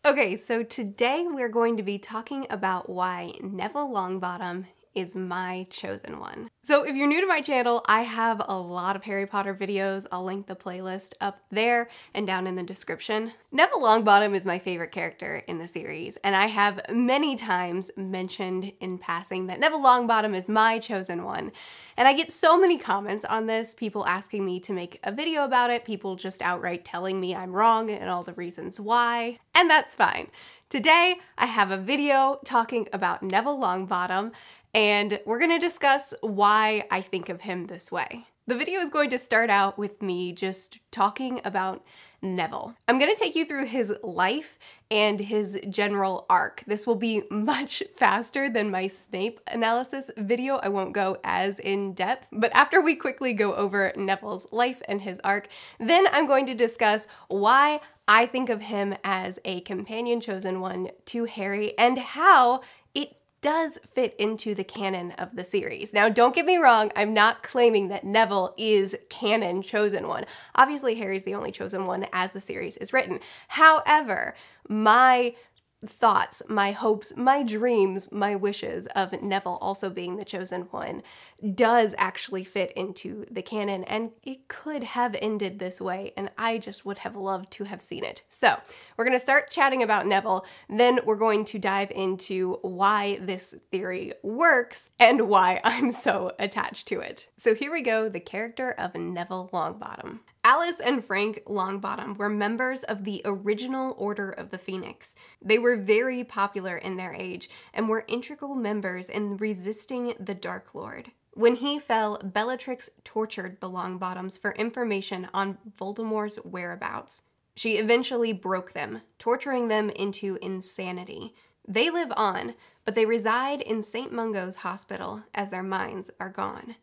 Okay, so today we're going to be talking about why Neville Longbottom is my chosen one. So if you're new to my channel, I have a lot of Harry Potter videos. I'll link the playlist up there and down in the description. Neville Longbottom is my favorite character in the series, and I have many times mentioned in passing that Neville Longbottom is my chosen one. And I get so many comments on this, people asking me to make a video about it, people just outright telling me I'm wrong and all the reasons why, and that's fine. Today, I have a video talking about Neville Longbottom, and we're gonna discuss why I think of him this way. The video is going to start out with me just talking about Neville. I'm gonna take you through his life and his general arc. This will be much faster than my Snape analysis video. I won't go as in depth, but after we quickly go over Neville's life and his arc, then I'm going to discuss why I think of him as a companion chosen one to Harry and how it does fit into the canon of the series. Now, don't get me wrong, I'm not claiming that Neville is canon chosen one. Obviously, Harry's the only chosen one as the series is written. However, my thoughts, my hopes, my dreams, my wishes of Neville also being the chosen one does actually fit into the canon, and it could have ended this way, and I just would have loved to have seen it. So we're gonna start chatting about Neville, then we're going to dive into why this theory works and why I'm so attached to it. So here we go, the character of Neville Longbottom. Alice and Frank Longbottom were members of the original Order of the Phoenix. They were very popular in their age and were integral members in resisting the Dark Lord. When he fell, Bellatrix tortured the Longbottoms for information on Voldemort's whereabouts. She eventually broke them, torturing them into insanity. They live on, but they reside in St. Mungo's Hospital as their minds are gone.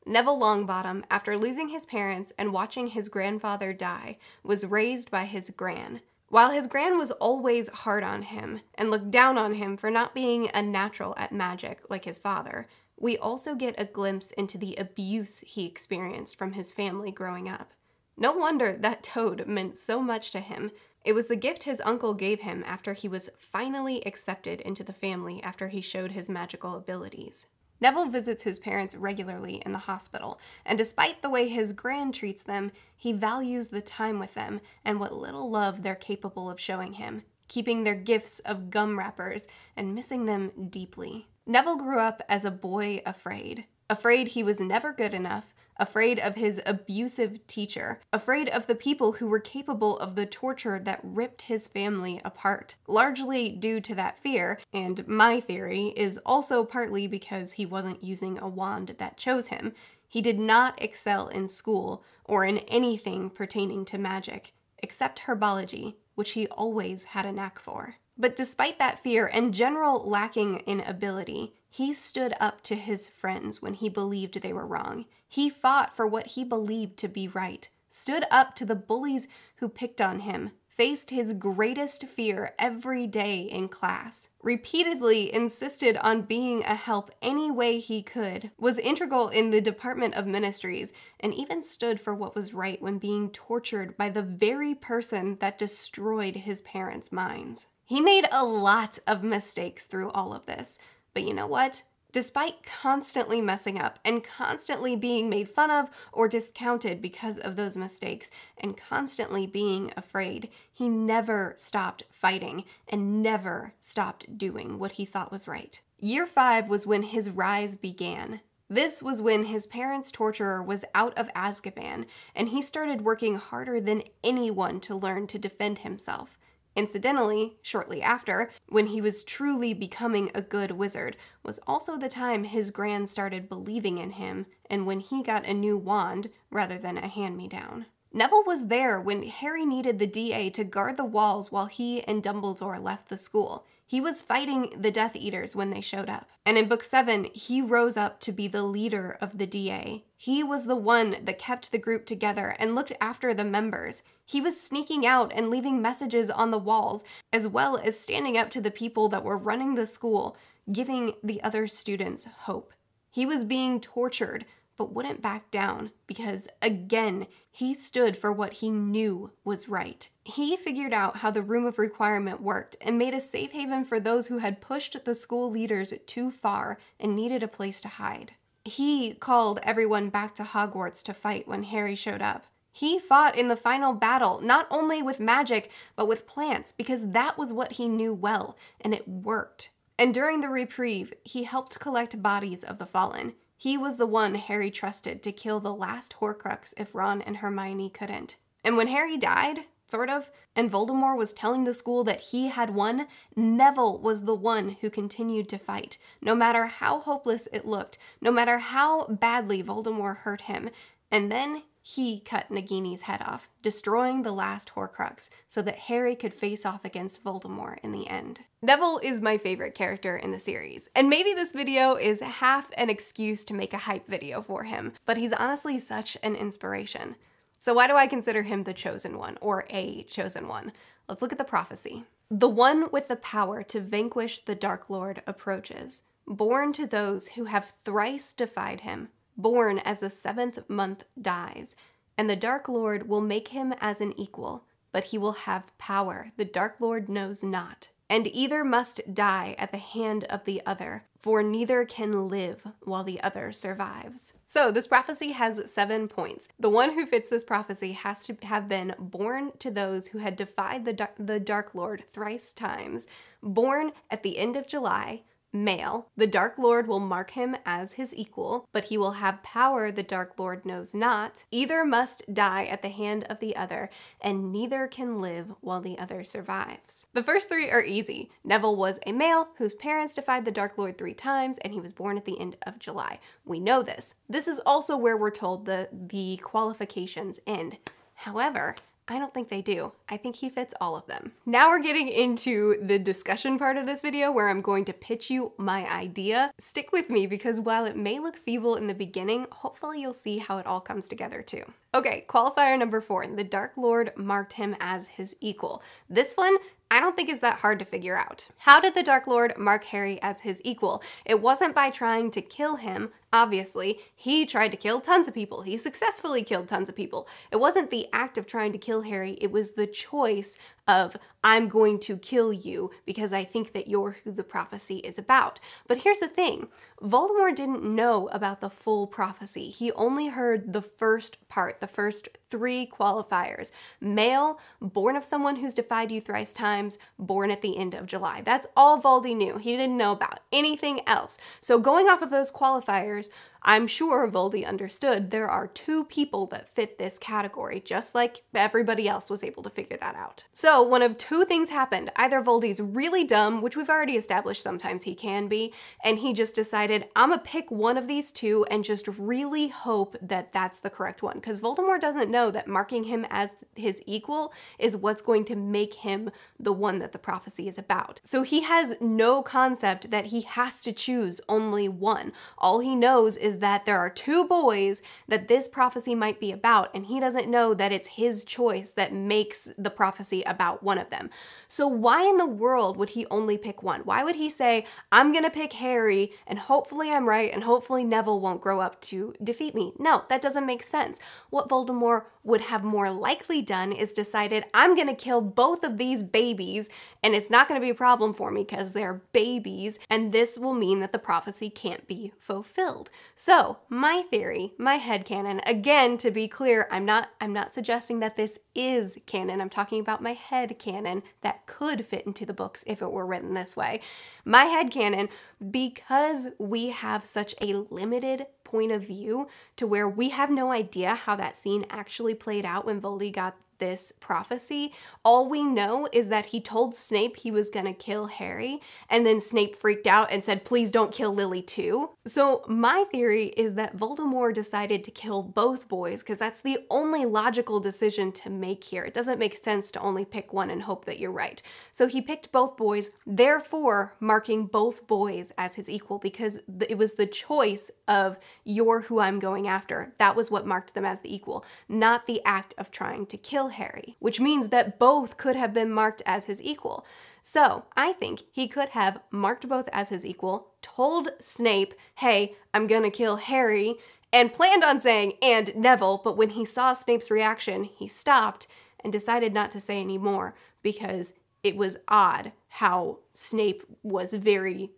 Neville Longbottom, after losing his parents and watching his grandfather die, was raised by his gran. While his gran was always hard on him and looked down on him for not being a natural at magic like his father, we also get a glimpse into the abuse he experienced from his family growing up. No wonder that toad meant so much to him. It was the gift his uncle gave him after he was finally accepted into the family after he showed his magical abilities. Neville visits his parents regularly in the hospital, and despite the way his gran treats them, he values the time with them and what little love they're capable of showing him, keeping their gifts of gum wrappers and missing them deeply. Neville grew up as a boy afraid. Afraid he was never good enough, afraid of his abusive teacher, afraid of the people who were capable of the torture that ripped his family apart. Largely due to that fear, and my theory is also partly because he wasn't using a wand that chose him, he did not excel in school or in anything pertaining to magic, except herbology, which he always had a knack for. But despite that fear and general lacking in ability, he stood up to his friends when he believed they were wrong. He fought for what he believed to be right, stood up to the bullies who picked on him, faced his greatest fear every day in class, repeatedly insisted on being a help any way he could, was integral in the Department of Ministries, and even stood for what was right when being tortured by the very person that destroyed his parents' minds. He made a lot of mistakes through all of this, but you know what? Despite constantly messing up and constantly being made fun of or discounted because of those mistakes and constantly being afraid, he never stopped fighting and never stopped doing what he thought was right. Year 5 was when his rise began. This was when his parents' torturer was out of Azkaban, and he started working harder than anyone to learn to defend himself. Incidentally, shortly after, when he was truly becoming a good wizard, was also the time his gran started believing in him, and when he got a new wand rather than a hand-me-down. Neville was there when Harry needed the DA to guard the walls while he and Dumbledore left the school. He was fighting the Death Eaters when they showed up. And in Book 7, he rose up to be the leader of the DA. He was the one that kept the group together and looked after the members. He was sneaking out and leaving messages on the walls, as well as standing up to the people that were running the school, giving the other students hope. He was being tortured but wouldn't back down because, again, he stood for what he knew was right. He figured out how the Room of Requirement worked and made a safe haven for those who had pushed the school leaders too far and needed a place to hide. He called everyone back to Hogwarts to fight when Harry showed up. He fought in the final battle, not only with magic, but with plants, because that was what he knew well, and it worked. And during the reprieve, he helped collect bodies of the fallen. He was the one Harry trusted to kill the last Horcrux if Ron and Hermione couldn't. And when Harry died, sort of, and Voldemort was telling the school that he had won, Neville was the one who continued to fight. No matter how hopeless it looked, no matter how badly Voldemort hurt him. And then he cut Nagini's head off, destroying the last Horcrux so that Harry could face off against Voldemort in the end. Neville is my favorite character in the series, and maybe this video is half an excuse to make a hype video for him, but he's honestly such an inspiration. So why do I consider him the chosen one, or a chosen one? Let's look at the prophecy. The one with the power to vanquish the Dark Lord approaches, born to those who have thrice defied him, born as the 7th month dies, and the Dark Lord will make him as an equal, but he will have power the Dark Lord knows not, and either must die at the hand of the other, for neither can live while the other survives. So this prophecy has 7 points. The one who fits this prophecy has to have been born to those who had defied the Dark Lord thrice times, born at the end of July, male. The Dark Lord will mark him as his equal, but he will have power the Dark Lord knows not. Either must die at the hand of the other, and neither can live while the other survives. The first 3 are easy. Neville was a male whose parents defied the Dark Lord 3 times, and he was born at the end of July. We know this. This is also where we're told the qualifications end. However, I don't think they do. I think he fits all of them. Now we're getting into the discussion part of this video where I'm going to pitch you my idea. Stick with me because while it may look feeble in the beginning, hopefully you'll see how it all comes together too. Okay, qualifier number 4. The Dark Lord marked him as his equal. This one, I don't think is that hard to figure out. How did the Dark Lord mark Harry as his equal? It wasn't by trying to kill him. Obviously, he tried to kill tons of people. He successfully killed tons of people. It wasn't the act of trying to kill Harry, it was the choice of, I'm going to kill you because I think that you're who the prophecy is about. But here's the thing, Voldemort didn't know about the full prophecy. He only heard the first part, the first 3 qualifiers. Male, born of someone who's defied you thrice times, born at the end of July. That's all Voldy knew. He didn't know about anything else. So going off of those qualifiers, I'm sure Voldy understood there are 2 people that fit this category, just like everybody else was able to figure that out. So one of 2 things happened. Either Voldy's really dumb, which we've already established sometimes he can be, and he just decided, I'm gonna pick one of these 2 and just really hope that that's the correct one. Because Voldemort doesn't know that marking him as his equal is what's going to make him the one that the prophecy is about. So he has no concept that he has to choose only one. All he knows is that there are 2 boys that this prophecy might be about, and he doesn't know that it's his choice that makes the prophecy about one of them. So why in the world would he only pick one? Why would he say, I'm gonna pick Harry, and hopefully I'm right, and hopefully Neville won't grow up to defeat me? No, that doesn't make sense. What Voldemort would have more likely done is decided, I'm gonna kill both of these babies, and it's not gonna be a problem for me because they're babies, and this will mean that the prophecy can't be fulfilled. So my theory, my headcanon, again, to be clear, I'm not suggesting that this is canon. I'm talking about my headcanon that could fit into the books if it were written this way. My headcanon, because we have such a limited point of view to where we have no idea how that scene actually played out when Voldy got this prophecy, all we know is that he told Snape he was gonna kill Harry, and then Snape freaked out and said, please don't kill Lily too. So my theory is that Voldemort decided to kill both boys because that's the only logical decision to make here. It doesn't make sense to only pick one and hope that you're right. So he picked both boys, therefore marking both boys as his equal because it was the choice of you're who I'm going after. That was what marked them as the equal, not the act of trying to kill Harry, which means that both could have been marked as his equal. So I think he could have marked both as his equal, told Snape, hey, I'm gonna kill Harry, and planned on saying, "and Neville," but when he saw Snape's reaction, he stopped and decided not to say any more because it was odd how Snape was very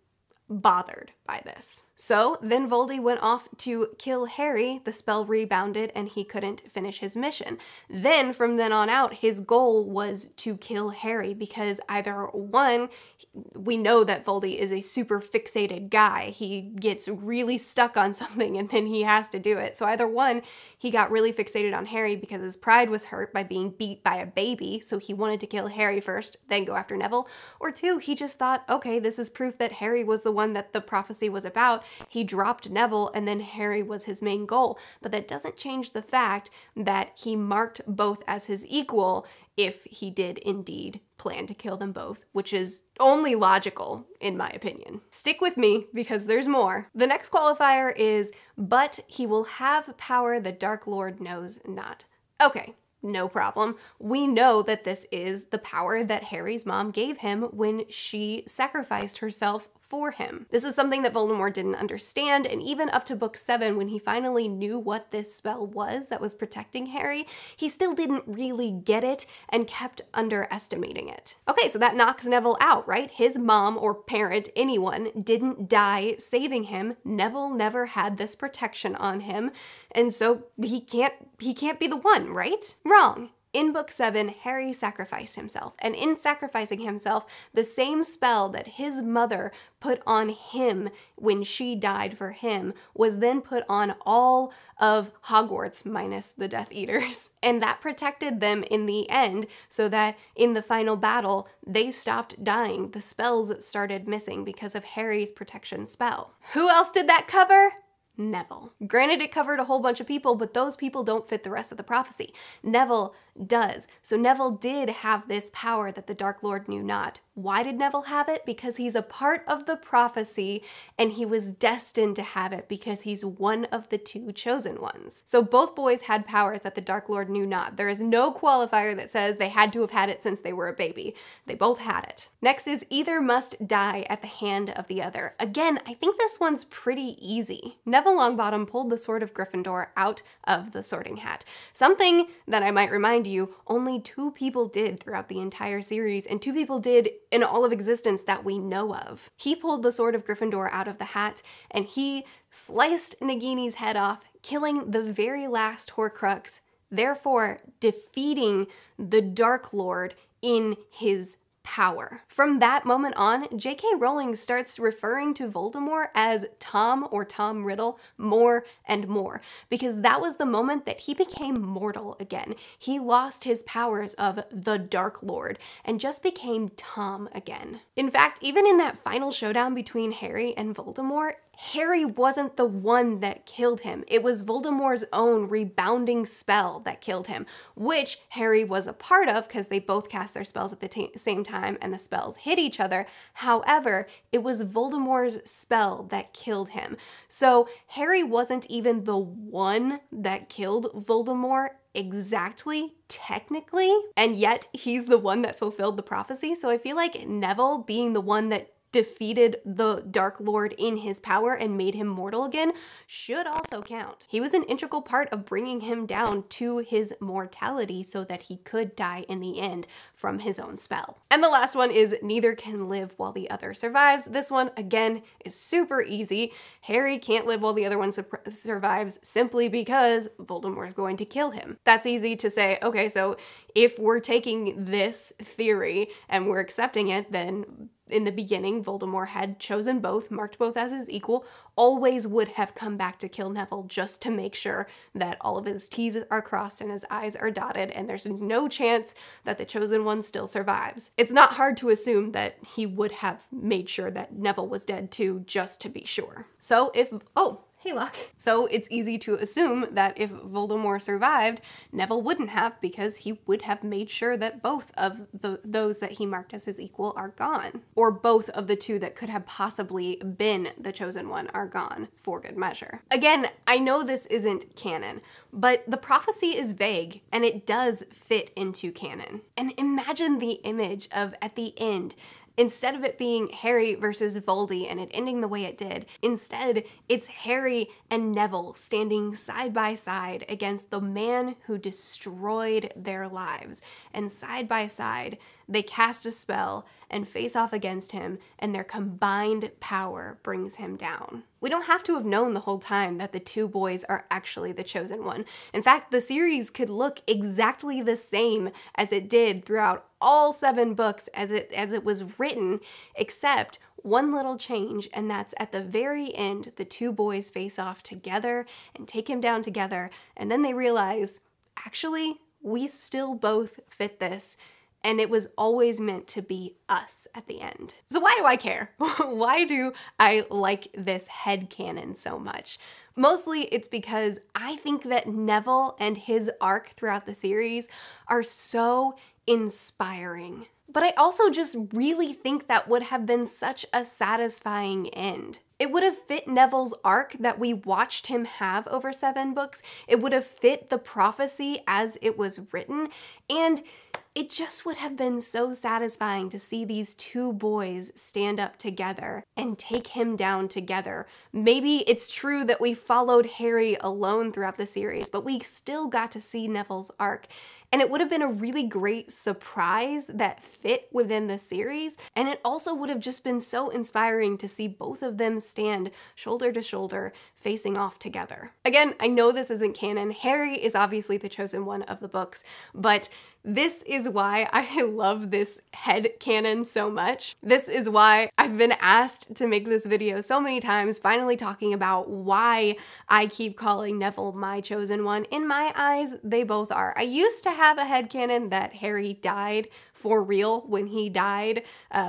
bothered by this. So then Voldy went off to kill Harry, the spell rebounded, and he couldn't finish his mission. Then from then on out, his goal was to kill Harry because either one, we know that Voldy is a super fixated guy. He gets really stuck on something and then he has to do it. So either one, he got really fixated on Harry because his pride was hurt by being beat by a baby, so he wanted to kill Harry first, then go after Neville. Or two, he just thought, okay, this is proof that Harry was the one that the prophecy was about. He dropped Neville and then Harry was his main goal. But that doesn't change the fact that he marked both as his equal if he did indeed plan to kill them both, which is only logical in my opinion. Stick with me because there's more. The next qualifier is, but he will have power the Dark Lord knows not. Okay. No problem. We know that this is the power that Harry's mom gave him when she sacrificed herself for him. This is something that Voldemort didn't understand, and even up to book 7, when he finally knew what this spell was that was protecting Harry, he still didn't really get it and kept underestimating it. Okay, so that knocks Neville out, right? His mom or parent, anyone, didn't die saving him. Neville never had this protection on him, and so he can't be the one, right? Wrong. In book 7, Harry sacrificed himself, and in sacrificing himself, the same spell that his mother put on him when she died for him was then put on all of Hogwarts minus the Death Eaters. And that protected them in the end so that in the final battle, they stopped dying. The spells started missing because of Harry's protection spell. Who else did that cover? Neville. Granted, it covered a whole bunch of people, but those people don't fit the rest of the prophecy. Neville does. So Neville did have this power that the Dark Lord knew not. Why did Neville have it? Because he's a part of the prophecy and he was destined to have it because he's one of the 2 chosen ones. So both boys had powers that the Dark Lord knew not. There is no qualifier that says they had to have had it since they were a baby. They both had it. Next is either must die at the hand of the other. Again, I think this one's pretty easy. Neville Longbottom pulled the Sword of Gryffindor out of the Sorting Hat. Something that I might remind you, only 2 people did throughout the entire series, and 2 people did in all of existence that we know of. He pulled the Sword of Gryffindor out of the hat, and he sliced Nagini's head off, killing the very last Horcrux, therefore defeating the Dark Lord in his power. From that moment on, J.K. Rowling starts referring to Voldemort as Tom or Tom Riddle more and more, because that was the moment that he became mortal again. He lost his powers of the Dark Lord and just became Tom again. In fact, even in that final showdown between Harry and Voldemort, Harry wasn't the one that killed him. It was Voldemort's own rebounding spell that killed him, which Harry was a part of because they both cast their spells at the same time and the spells hit each other. However, it was Voldemort's spell that killed him. So Harry wasn't even the one that killed Voldemort exactly, technically, and yet he's the one that fulfilled the prophecy. So I feel like Neville being the one that defeated the Dark Lord in his power and made him mortal again should also count. He was an integral part of bringing him down to his mortality so that he could die in the end from his own spell. And the last one is neither can live while the other survives. This one, again, is super easy. Harry can't live while the other one survives simply because Voldemort is going to kill him. That's easy to say, okay, so if we're taking this theory and we're accepting it, then in the beginning, Voldemort had chosen both, marked both as his equal, always would have come back to kill Neville just to make sure that all of his T's are crossed and his I's are dotted, and there's no chance that the chosen one still survives. It's not hard to assume that he would have made sure that Neville was dead too, just to be sure. So if, hey, Locke. So it's easy to assume that if Voldemort survived, Neville wouldn't have, because he would have made sure that both of those that he marked as his equal are gone. Or both of the 2 that could have possibly been the chosen one are gone, for good measure. Again, I know this isn't canon, but the prophecy is vague and it does fit into canon. And imagine the image of, at the end, Instead of it being Harry versus Voldy and it ending the way it did, instead it's Harry and Neville standing side by side against the man who destroyed their lives. And side by side, they cast a spell and face off against him, and their combined power brings him down. We don't have to have known the whole time that the two boys are actually the Chosen One. In fact, the series could look exactly the same as it did throughout all 7 books as it was written, except one little change, and that's at the very end, the two boys face off together and take him down together, and then they realize, actually, we still both fit this, and it was always meant to be us at the end. So why do I care? Why do I like this headcanon so much? Mostly it's because I think that Neville and his arc throughout the series are so inspiring. But I also just really think that would have been such a satisfying end. It would have fit Neville's arc that we watched him have over 7 books. It would have fit the prophecy as it was written, and it just would have been so satisfying to see these two boys stand up together and take him down together. Maybe it's true that we followed Harry alone throughout the series, but we still got to see Neville's arc. And it would have been a really great surprise that fit within the series. And it also would have just been so inspiring to see both of them stand shoulder to shoulder, facing off together. Again, I know this isn't canon. Harry is obviously the chosen one of the books, but this is why I love this headcanon so much. This is why I've been asked to make this video so many times, finally talking about why I keep calling Neville my chosen one. In my eyes, they both are. I used to have a headcanon that Harry died for real when he died,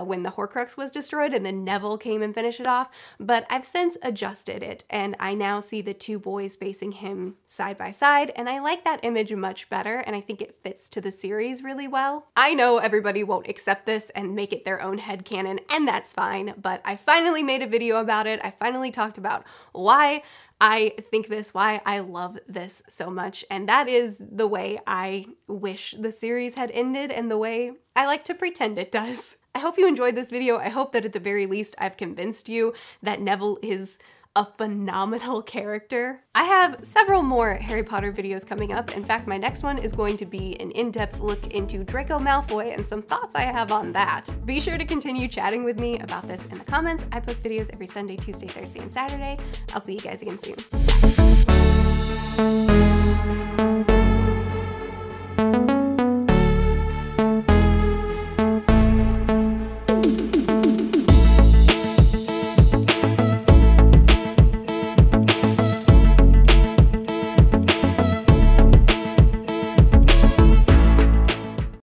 when the Horcrux was destroyed, and then Neville came and finished it off, but I've since adjusted it, and I now see the two boys facing him side by side, and I like that image much better, and I think it fits to the series really well. I know everybody won't accept this and make it their own headcanon, and that's fine, but I finally made a video about it. I finally talked about why I think this, why I love this so much, and that is the way I wish the series had ended and the way I like to pretend it does. I hope you enjoyed this video. I hope that at the very least I've convinced you that Neville is a phenomenal character. I have several more Harry Potter videos coming up. In fact, my next one is going to be an in-depth look into Draco Malfoy and some thoughts I have on that. Be sure to continue chatting with me about this in the comments. I post videos every Sunday, Tuesday, Thursday, and Saturday. I'll see you guys again soon.